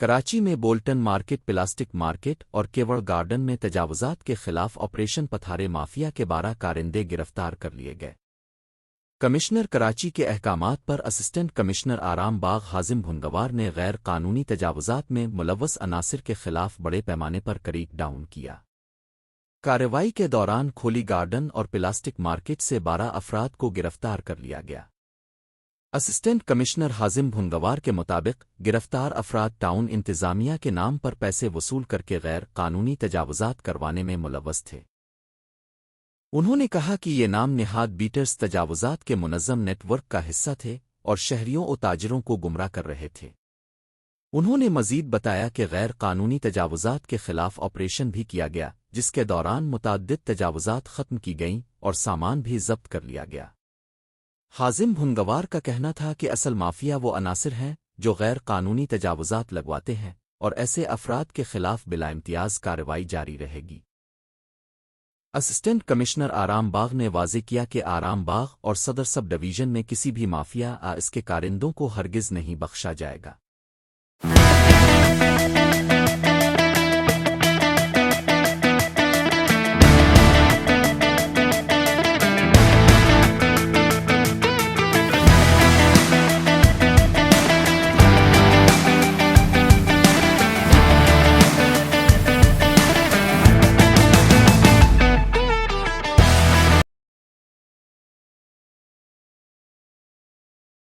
कराची में Bolton market, plastic market और केवड़ garden में तजावुज़ात के खिलाफ ऑपरेशन पथारे माफिया के 12 कारिंदे गिरफ्तार कर लिए गए। कमिश्नर कराची के अहकामात पर असिस्टेंट कमिश्नर आराम बाग हाजिम भुनगवार ने गैर कानूनी तजावुज़ात में मुलव्वस अनासिर के खिलाफ बड़े पैमाने पर क्रेक डाउन किया। कार्रवाई के दौरान खोली गार्डन और प्लास्टिक मार्केट से 12 अफराद को गिरफ्तार कर लिया गया। असिस्टेंट कमिश्नर हाजिम भुनगवार के मुताबिक गिरफ्तार अफराद टाउन इंतज़ामिया के नाम पर पैसे वसूल करके गैर कानूनी तजावुज़ात करवाने में मुलव्वस थे। उन्होंने कहा कि ये नाम निहाद बीटर्स तजावुज़ात के मुनज़्ज़म नेटवर्क का हिस्सा थे और शहरियों और ताजिरों को गुमराह कर रहे थे। उन्होंने मज़ीद बताया कि गैर कानूनी तजावुज़ात के खिलाफ ऑपरेशन भी किया गया, जिसके दौरान मुतअद्दिद तजावुज़ात ख़त्म की गईं और सामान भी जब्त कर लिया गया। हाजिम भुनगवार का कहना था कि असल माफिया वो अनासिर हैं जो गैर कानूनी तजावुज़ात लगवाते हैं और ऐसे अफराद के खिलाफ बिला इम्तियाज़ कार्रवाई जारी रहेगी। असिस्टेंट कमिश्नर आराम बाग ने वाज़ेह किया कि आराम बाग और सदर सब डिवीज़न में किसी भी माफिया इसके कारिंदों को हरगिज़ नहीं बख्शा जाएगा।